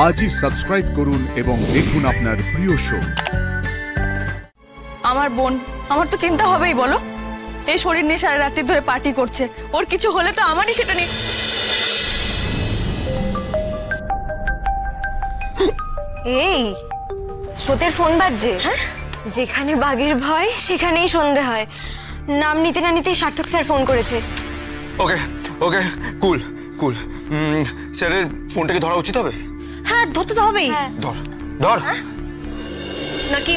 আজই সাবস্ক্রাইব করুন এবং দেখুন আপনার প্রিয় শো। আমার বোন, আমার তো চিন্তা হবেই বলো। এই শরীর নিয়ে সারা রাত্রি ধরে পার্টি করছে, ওর কিছু হলে তো আমারই সেটা নিয়ে। এই স্রোতের ফোন বাজছে। যেখানে বাঘের ভয় সেখানেই সন্ধে হয়। নাম নিতে না নিতেই সার্থক স্যার ফোন করেছে। ওকে ওকে, কুল কুল। স্যারের ফোনটা কি ধরা উচিত হবে? হ্যাঁ, ধরতে তো হবেই। ধর ধর। নাকি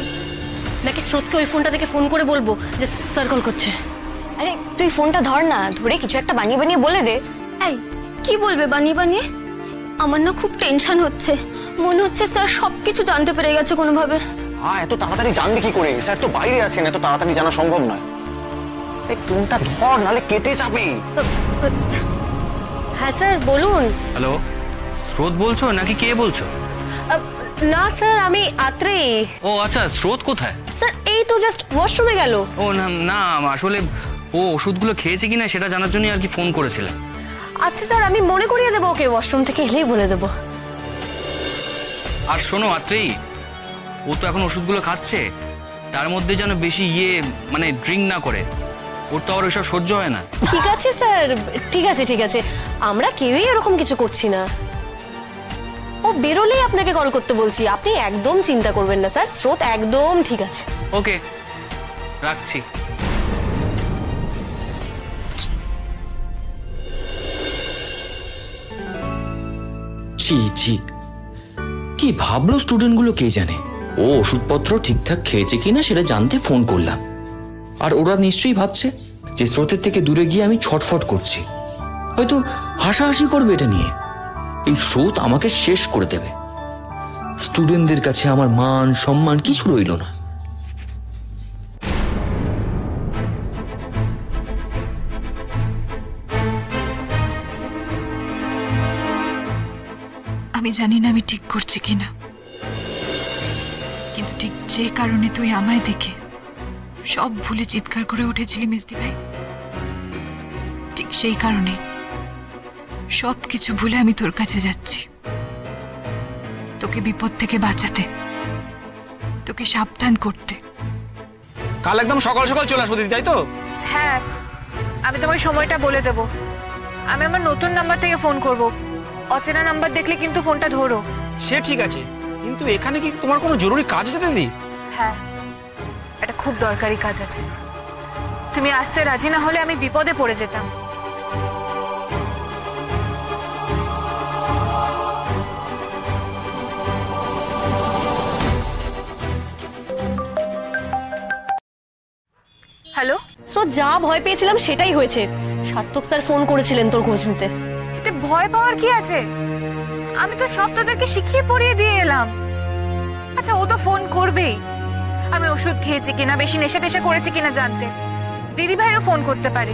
নাকি স্রোতকে ওই ফোনটা থেকে ফোন করে বলবো যে স্যার কল করছে? আরে তুই ফোনটা ধর না, ধরে কিছু একটা বানিয়ে বানিয়ে বলে দে। এই কি বলবে বানিয়ে বানিয়ে? আমার না খুব টেনশন হচ্ছে, মনে হচ্ছে স্যার সবকিছু জানতে পেরে গেছে কোনোভাবে। হ্যাঁ, এত তাড়াতাড়ি জানবে কি করে? স্যার তো বাইরে আছেন, এত তাড়াতাড়ি জানা সম্ভব নয়। এই ফোনটা ধর, নালে কেটে যাবে। হ্যাঁ স্যার বলুন। হ্যালো, স্রোত বলছো নাকি কে বলছো? না স্যার, আমি আত্রে। ও আচ্ছা, স্রোত কোথায়? স্যার এই তো জাস্ট ওয়াশরুমে গেল। ও না না, আসলে ও ওষুধগুলো খেয়েছে কিনা সেটা জানার জন্য আর কি ফোন করেছিলাম। আচ্ছা স্যার, আমি মনে করিয়ে দেবো ওকে, ওয়াশরুম থেকে এলেই বলে দেবো। আর শোনো আত্রেই, ও তো এখন ওষুধগুলো খাচ্ছে, তার মধ্যে যেন বেশি মানে ড্রিঙ্ক না করে। ওর তো আবার ওইসব সহ্য হয় না। ঠিক আছে স্যার, ঠিক আছে ঠিক আছে, আমরা কেউই এরকম কিছু করছি না। ও বেরোলেই আপনাকে কল করতে বলছি, আপনি একদম চিন্তা করবেন না স্যার, স্রোত একদম ঠিক আছে। ওকে, রাখছি। ছি ছি, কি ভাবলো স্টুডেন্টগুলো কে জানে। ও ওষুধপত্র ঠিকঠাক খেয়েছে কিনা সেটা জানতে ফোন করলাম, আর ওরা নিশ্চয়ই ভাবছে যে স্রোতের থেকে দূরে গিয়ে আমি ছটফট করছি, হয়তো হাসাহাসি করবে এটা নিয়ে। এই স্রোত আমাকে শেষ করে দেবে। স্টুডেন্টদের কাছে আমার মান সম্মান কিছু রইল না। আমি জানি না আমি ঠিক করছি কিনা, কিন্তু ঠিক যে কারণে তুই আমায় দেখে সব ভুলে চিৎকার করে উঠেছিলি মেজদি ভাই, ঠিক সেই কারণে সব কিছু ভুলে আমি তোর কাছে যাচ্ছি, তোকে বিপদ থেকে বাঁচাতে, তোকে সাবধান করতে। কাল একদম সকাল সকাল চলে আসবো দিদি, তাই তো? হ্যাঁ, আমি তোমায় সময়টা বলে দেব। আমি আমার নতুন নাম্বার থেকে ফোন করব, অচেনা নাম্বার দেখলে কিন্তু ফোনটা ধরো। সে ঠিক আছে, কিন্তু এখানে কি তোমার কোনো জরুরি কাজ আছে দিদি? হ্যাঁ, এটা খুব দরকারি কাজ আছে। তুমি আসতে রাজি না হলে আমি বিপদে পড়ে যেতাম। হ্যালো স্রোত, যা ভয় পেয়েছিলাম সেটাই হয়েছে। সার্থক স্যার ফোন করেছিলেন তোর খোঁজ নিতে। এতে ভয় পাওয়ার কি আছে? আমি তো সব তোদেরকে শিখিয়ে পড়িয়ে দিয়ে এলাম। আচ্ছা, ও তো ফোন করবেই আমি ওষুধ খেয়েছি কিনা, বেশি নেশা টেশা করেছি কিনা জানতে। দিদি ভাইও ফোন করতে পারে।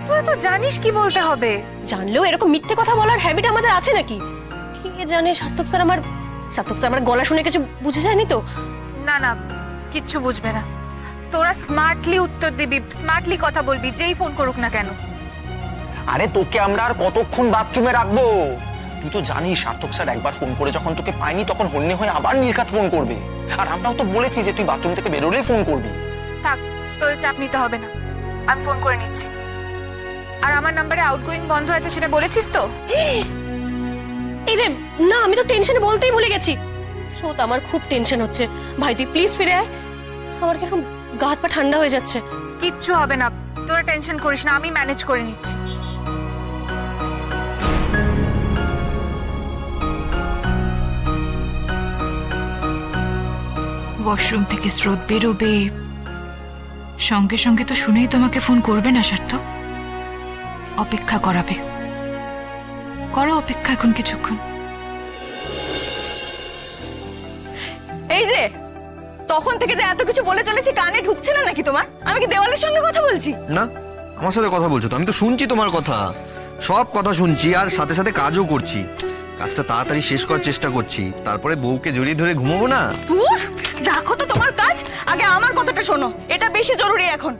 তোরা তো জানিস কি বলতে হবে। জানলেও এরকম মিথ্যে কথা বলার হ্যাবিট আমাদের আছে নাকি? কে জানে, সার্থক স্যার আমার গলা শুনে কিছু বুঝে যায়নি তো? না না, কিচ্ছু বুঝবে না। তোরা স্মার্টলি উত্তর দিবি, স্মার্টলি কথা বলবি, যেই ফোন করুক না কেন। আরে তোকে আমরা আর কতক্ষণ বাথরুমে রাখবো? তুই তো জানিস সার্থক স্যার একবার ফোন করে যখন তোকে পাইনি তখন হন্যে হয়ে আবার নির্ঘাত ফোন করবে। আর আমরাও তো বলেছি যে তুই বাথরুম থেকে বেরোলেই ফোন করবি। থাক, তোদের চাপ নিতে হবে না, আমি ফোন করে নিচ্ছি। আর আমার নাম্বারে আউটগোয়িং বন্ধ আছে সেটা বলেছিস তো? এই রে, না আমি তো টেনশনে বলতেই ভুলে গেছি। স্রোত, আমার খুব টেনশন হচ্ছে। ভাই তুই প্লিজ ফিরে আয়, আমার কিরকম গা হাত পা ঠান্ডা হয়ে যাচ্ছে। কিচ্ছু হবে না, তোরা টেনশন করিস না, আমি ম্যানেজ করে নিচ্ছি। ওয়াশরুম থেকে স্রোত বেরোবে, সঙ্গে সঙ্গে তো শুনেই তোমাকে ফোন করবে না সার্থক। অপেক্ষা করাবে, করো অপেক্ষা এখন কিছুক্ষণ। এই যে তখন থেকে যে এত কিছু বলে চলেছি, কানে ঢুকছে না নাকি তোমার? আমি কি দেওয়ালের সঙ্গে কথা বলছি? না, আমার সাথে কথা বলছো তো? আমি তো শুনছি তোমার কথা, সব কথা শুনছি, আর সাথে সাথে কাজও করছি। কাজটা তাড়াতাড়ি শেষ করার চেষ্টা করছি, তারপরে বউকে জড়িয়ে ধরে ঘুমাবো না। দূর রাখো তো তোমার কাজ, আগে আমার কথাটা শোনো, এটা বেশি জরুরি এখন।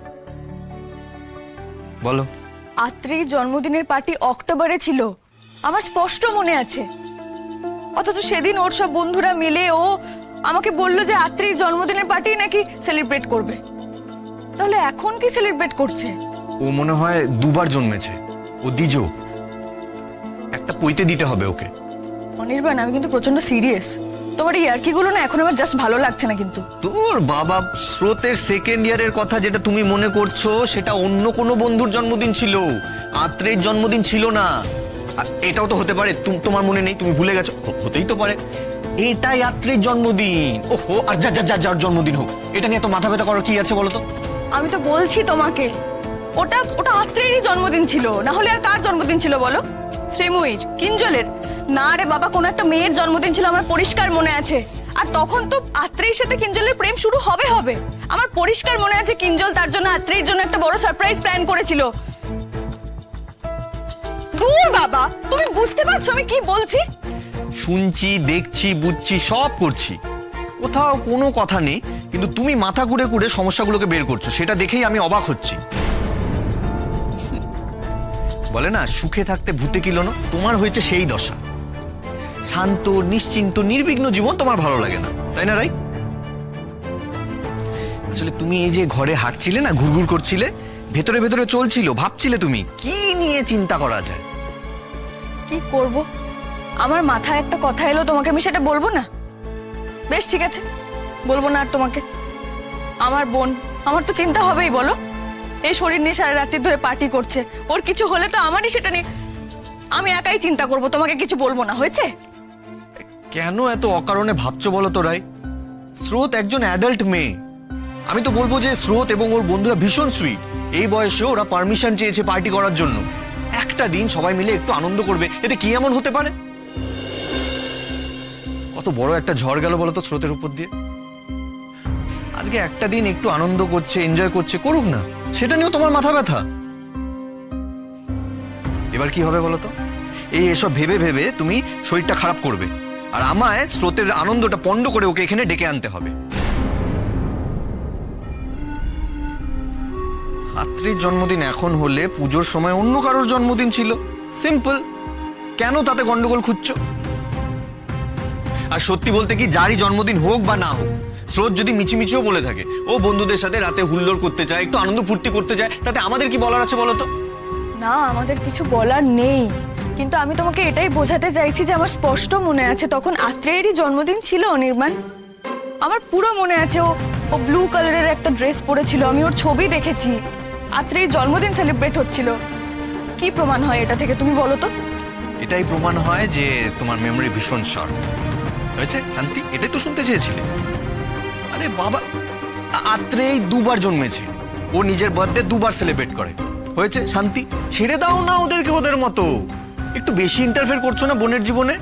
বলো। আত্রির জন্মদিনের পার্টি অক্টোবরে ছিল, আমার স্পষ্ট মনে আছে। অথচ সেদিন ওর সব বন্ধুরা মিলে ও আমাকে বললো যে আত্রির জন্মদিনের পার্টি নাকি সেলিব্রেট করবে। তাহলে এখন কি সেলিব্রেট করছে? ও মনে হয় দুবার জন্মেছে, ও দ্বিজ। একটা পইতে দিতে হবে ওকে। অনির্বাণ, আমি কিন্তু প্রচন্ড সিরিয়াস। তোমার এই ইয়ার্কিগুলো না এখন আমার জাস্ট ভালো লাগছে না। কিন্তু তোর বাবা, স্রোতের সেকেন্ড ইয়ারের কথা যেটা তুমি মনে করছো সেটা অন্য কোনো বন্ধুর জন্মদিন ছিল, আত্রের জন্মদিন ছিল না। আর এটাও তো হতে পারে তোমার মনে নেই, তুমি ভুলে গেছো, হতেই তো পারে এটাই আত্রের জন্মদিন। ওহো, আর যার জন্মদিন হোক, এটা নিয়ে তো মাথা ব্যথা করার কি আছে বলো তো? আমি তো বলছি তোমাকে, ওটা আত্রেরই জন্মদিন ছিল, না হলে আর কার জন্মদিন ছিল বলো? শ্রীময়ীর, কিঞ্জলের? না রে বাবা, কোন একটা মেয়ের জন্মদিন ছিল, আমার পরিষ্কার মনে আছে। আর তখন তো আত্রের সাথে কিঞ্জলের প্রেম শুরু হবে। আমার পরিষ্কার মনে আছে কিঞ্জল তার জন্য আত্রের জন্য একটা বড় সারপ্রাইজ প্ল্যান করেছিল। দূর বাবা, তুমি বুঝতে পারছো আমি কি বলছি? শুনছি, দেখছি, বুঝছি, সব করছি, কোথাও কোনো কথা নেই, কিন্তু তুমি মাথা ঘুরে ঘুরে সমস্যাগুলোকে বের করছো, সেটা দেখেই আমি অবাক হচ্ছি। বলে না, সুখে থাকতে ভূতে কিলোনো, তোমার হয়েছে সেই দশা। শান্ত, নিশ্চিন্ত, নির্বিঘ্ন জীবন তোমার ভালো লাগে না, তাই না রাই? আসলে তুমি এই যে ঘরে হাঁটছিলে না, ঘুরঘুর করছিলে, ভেতরে ভেতরে চলছিল, ভাবছিলে তুমি কি নিয়ে চিন্তা করা যায়। কি করব? আমার মাথায় একটা কথা এলো, তোমাকে আমি সেটা বলবো না? বেশ ঠিক আছে, বলবো না আর তোমাকে। আমার বোন, আমার তো চিন্তা হবেই বলো। এই শরীর নিয়ে সারা রাত্রি ধরে পার্টি করছে, ওর কিছু হলে তো আমারই সেটা নিয়ে আমি একাই চিন্তা করব, তোমাকে কিছু বলবো না, হয়েছে? কেন এত অকারণে ভাবছো বলো তো রাই? স্রোত একজন অ্যাডাল্ট মেয়ে। আমি তো বলবো যে স্রোত এবং ওর বন্ধুরা ভীষণ সুইট। এই বয়সে ওরা পারমিশন চেয়েছে পার্টি করার জন্য। একটা দিন সবাই মিলে একটু আনন্দ করবে, এতে কি এমন হতে পারে? কত বড় একটা ঝড় গেল বলো তো স্রোতের উপর দিয়ে। আজকে একটা দিন একটু আনন্দ করছে, এনজয় করছে, করুক না, সেটা নিয়েও তোমার মাথা ব্যথা। এবার কি হবে বলো তো? এসব ভেবে ভেবে তুমি শরীরটা খারাপ করবে, আর আমায় স্রোতের আনন্দটা পণ্ড করে ওকে এখানে ডেকে আনতে হবে। আত্রির জন্মদিন এখন হলে পুজোর সময় অন্য কারোর জন্মদিন ছিল, সিম্পল। কেন তাতে গন্ডগোল খুঁজছো? আর সত্যি বলতে কি, যারই জন্মদিন হোক বা না হোক, স্রোত যদি মিছিমিছিও বলে থাকে ও বন্ধুদের সাথে রাতে হুল্লোড় করতে চায়, একটু আনন্দ ফুর্তি করতে চায়, তাতে আমাদের কি বলার আছে বলো তো? না, আমাদের কিছু বলার নেই, কিন্তু আমি তোমাকে এটাই বোঝাতে চাইছি যে আমার স্পষ্ট মনে আছে তখন আত্রেয়েরই জন্মদিন ছিল অনির্বাণ। আমার পুরো মনে আছে ও ব্লু কালারের একটা ড্রেস পরেছিল, আমি ওর ছবি দেখেছি, আত্রেয়ের জন্মদিন সেলিব্রেট হচ্ছিল। কি প্রমাণ হয় এটা থেকে তুমি বলো তো? এটাই প্রমাণ হয় যে তোমার মেমরি ভীষণ শার্প হয়েছে। শান্তি, এটাই তো শুনতে চেয়েছিলে। আরে বাবা, আত্রেই দুবার জন্মেছে, ও নিজের বার্থডে দুবার সেলিব্রেট করে, হয়েছে। শান্তি, ছেড়ে দাও না ওদেরকে ওদের মতো। একটু বেশি ইন্টারফেয়ার করছো না বোনের জীবনে?